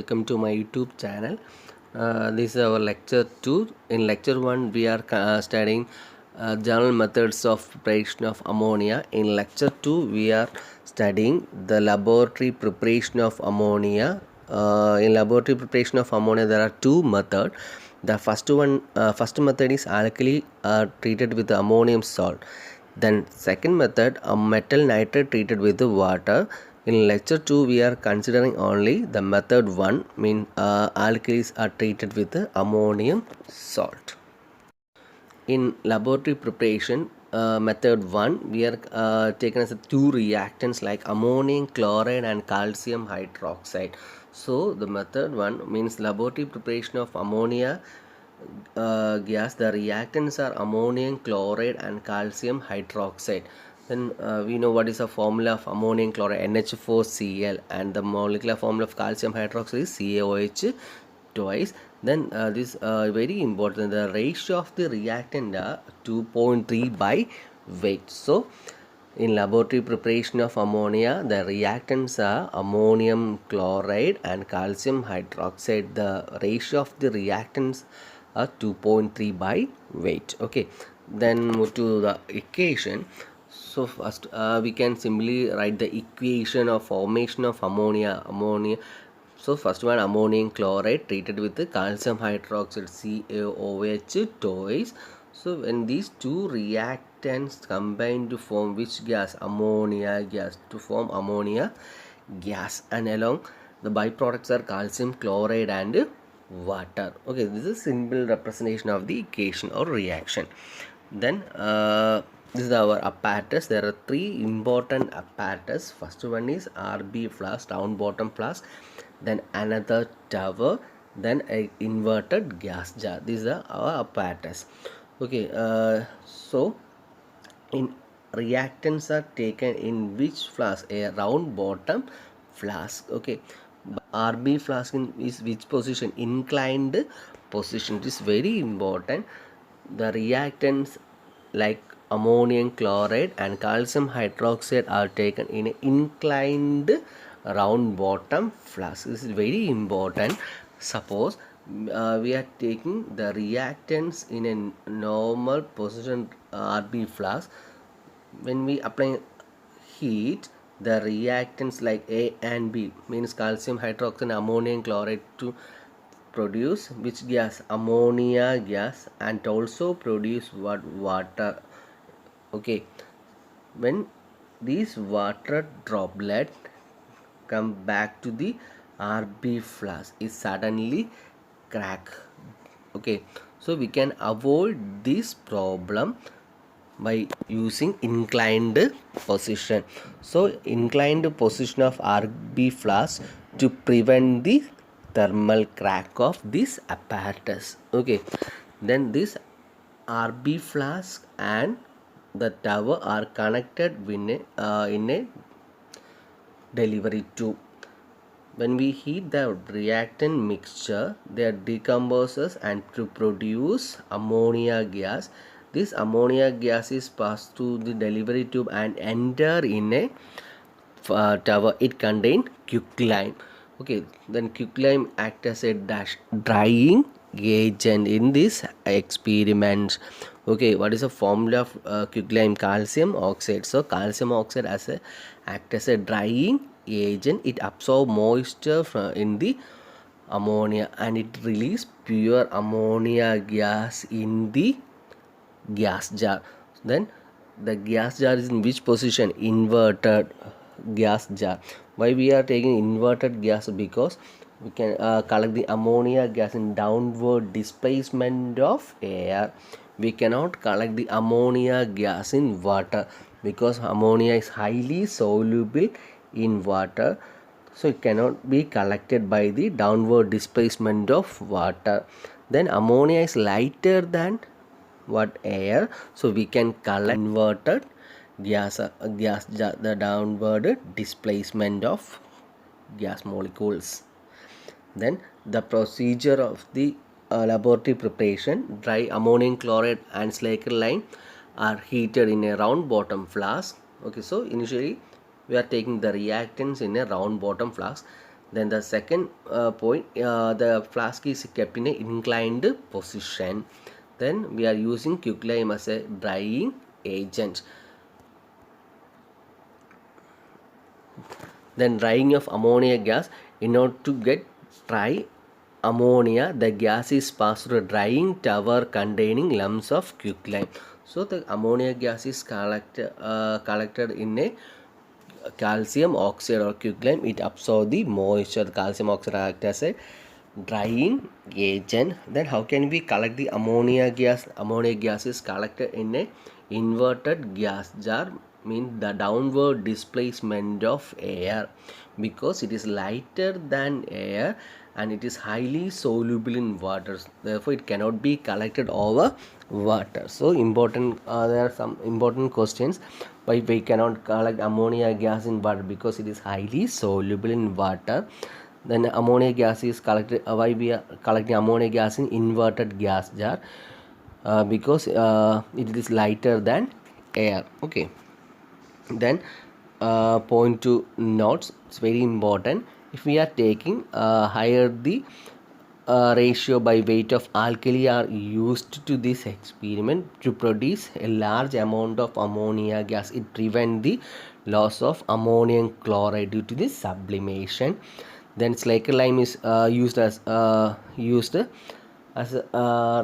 welcome to my YouTube channel. This is our lecture 2. In lecture 1 we are studying general methods of preparation of ammonia. In lecture 2 we are studying the laboratory preparation of ammonia. In laboratory preparation of ammonia there are two methods. The first method is alkali treated with ammonium salt. Then second method, a metal nitrate treated with water. In lecture 2 we are considering only the method 1, mean alkalis are treated with ammonium salt. In laboratory preparation method 1 we are taken as two reactants like ammonium chloride and calcium hydroxide. So the method 1 means laboratory preparation of ammonia gas. The reactants are ammonium chloride and calcium hydroxide. Then we know what is the formula of ammonium chloride, NH4Cl, and the molecular formula of calcium hydroxide is CaOH twice. Then this very important, the ratio of the reactant are 2.3 by weight. So in laboratory preparation of ammonia, the reactants are ammonium chloride and calcium hydroxide. The ratio of the reactants are 2.3 by weight. Okay, then move to the equation. So first we can simply write the equation of formation of ammonia. So first one, ammonium chloride treated with the calcium hydroxide, CaOH twice. So when these two reactants combine to form which gas? Ammonia gas, to form ammonia gas, and along the byproducts are calcium chloride and water. Okay, this is simple representation of the equation or reaction. Then this is our apparatus. There are three important apparatus. First one is RB flask, round bottom flask, then another tower, then a inverted gas jar. These are our apparatus. Okay, so in reactants are taken in which flask? A round bottom flask. Okay, RB flask is which position? Inclined position. It is very important. The reactants like ammonium chloride and calcium hydroxide are taken in an inclined round bottom flask. This is very important. Suppose we are taking the reactants in a normal position RB flask. When we apply heat, the reactants like A and B, means calcium hydroxide and ammonium chloride, to produce which gas? Ammonia gas, and also produce what? Water. Okay, when these water droplet come back to the RB flask, it suddenly crack. Okay, so we can avoid this problem by using inclined position. So inclined position of RB flask to prevent the thermal crack of this apparatus. Okay, then this RB flask and the tower are connected in a delivery tube. When we heat the reactant mixture, they decomposes and to produce ammonia gas. This ammonia gas is passed through the delivery tube and enter in a tower. It contains quicklime. Okay, then quicklime act as a drying agent in this experiment. Okay, what is the formula of quicklime? Calcium oxide. So calcium oxide act as a drying agent. It absorbs moisture in the ammonia and it release pure ammonia gas in the gas jar. Then the gas jar is in which position? Inverted gas jar. Why we are taking inverted gas? Because we can collect the ammonia gas in downward displacement of air. We cannot collect the ammonia gas in water because ammonia is highly soluble in water, so it cannot be collected by the downward displacement of water. Then ammonia is lighter than what? Air, so we can collect inverted gas jar, the downward displacement of gas molecules. Then the procedure of the laboratory preparation: dry ammonium chloride and saccharine are heated in a round bottom flask. Okay, so initially we are taking the reactants in a round bottom flask. Then the second point, the flask is kept in an inclined position. Then we are using quicklime as a drying agent. Then drying of ammonia gas. In order to get dry ammonia, the gas is passed through a drying tower containing lumps of quicklime. So the ammonia gas is collected in a calcium oxide or quicklime. It absorbs the moisture. The calcium oxide acts as a drying agent. Then how can we collect the ammonia gas? Ammonia gas is collected in a inverted gas jar, means the downward displacement of air, because it is lighter than air and it is highly soluble in water, therefore it cannot be collected over water. So important, there are some important questions. Why we cannot collect ammonia gas in water? Because it is highly soluble in water. Then ammonia gas is collected, why we are collecting ammonia gas in inverted gas jar? Because it is lighter than air. Okay. Then point to notes, it's very important. If we are taking higher the ratio by weight of alkali are used to this experiment to produce a large amount of ammonia gas. It prevent the loss of ammonium chloride due to the sublimation. Then Slaker lime is used as a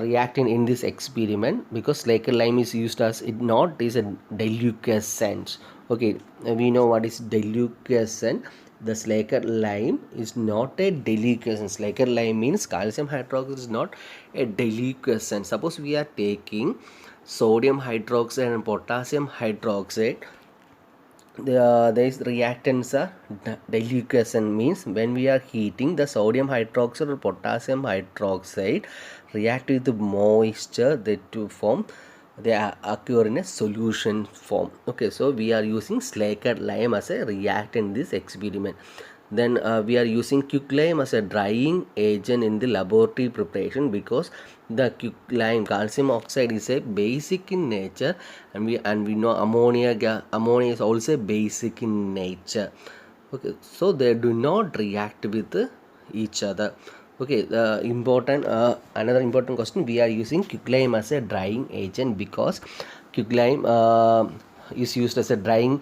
reactant in this experiment, because Slaker lime is used as it not is a deliquescent. Okay, we know what is deliquescent. The Slaker lime is not a deliquescent. Slaker lime means calcium hydroxide is not a deliquescent. Suppose we are taking sodium hydroxide and potassium hydroxide, these reactants are deliquescent, means when we are heating the sodium hydroxide or potassium hydroxide react with the moisture, they to form, they occur in a solution form. Okay, so we are using Slaker lime as a reactant in this experiment. Then we are using quicklime as a drying agent in the laboratory preparation, because the quicklime, calcium oxide, is a basic in nature, and we know ammonia is also basic in nature. Okay, so they do not react with each other. Okay, the important another important question, we are using quicklime as a drying agent because quicklime is used as a drying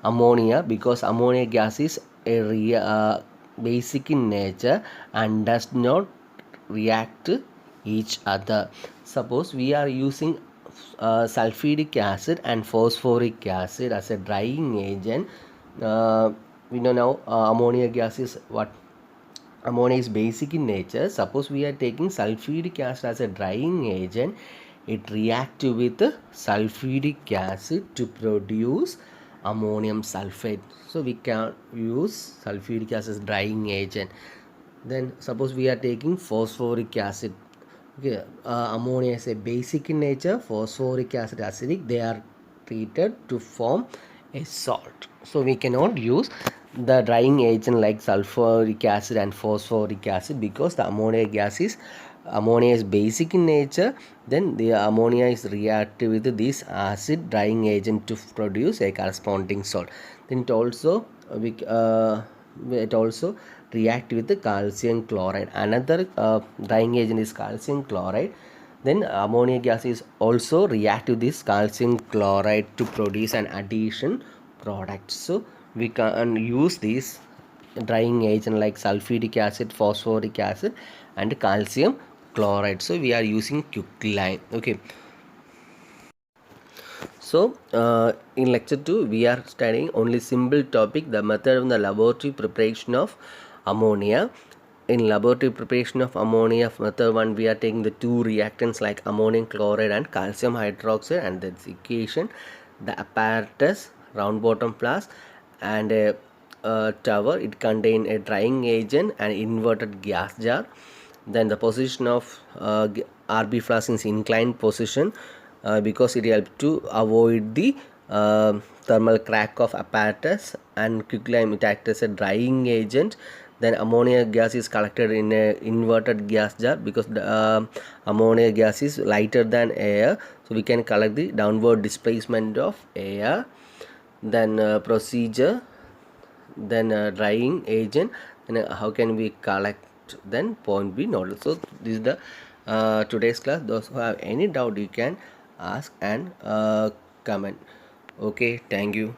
ammonia, because ammonia gas is a basic in nature and does not react each other. Suppose we are using sulfuric acid and phosphoric acid as a drying agent. We know now ammonia gas is what? Ammonia is basic in nature. Suppose we are taking sulfuric acid as a drying agent, it reacts with sulfuric acid to produce ammonium sulfate. So we can use sulfuric acid as drying agent. Then suppose we are taking phosphoric acid. Okay, ammonia is a basic in nature, phosphoric acid acidic. They are treated to form a salt. So we cannot use the drying agent like sulfuric acid and phosphoric acid, because the ammonia is basic in nature. Then the ammonia is reactive with this acid drying agent to produce a corresponding salt. Then it also react with the calcium chloride. Another drying agent is calcium chloride. Then ammonia gas is also react with this calcium chloride to produce an addition product. So we can use this drying agent like sulfuric acid, phosphoric acid and calcium chloride. So we are using quicklime. Okay, so in lecture 2 we are studying only simple topic, the method of the laboratory preparation of ammonia. In laboratory preparation of ammonia method 1, we are taking the two reactants like ammonium chloride and calcium hydroxide, and the equation, the apparatus, round bottom flask and a tower. It contain a drying agent and inverted gas jar. Then the position of RB flask is inclined position, because it helps to avoid the thermal crack of apparatus, and quicklime it acts as a drying agent. Then ammonia gas is collected in a inverted gas jar, because the ammonia gas is lighter than air, so we can collect the downward displacement of air. Then procedure, then drying agent, and how can we collect then point B nodal. So this is the today's class. Those who have any doubt, you can ask and comment. Okay, thank you.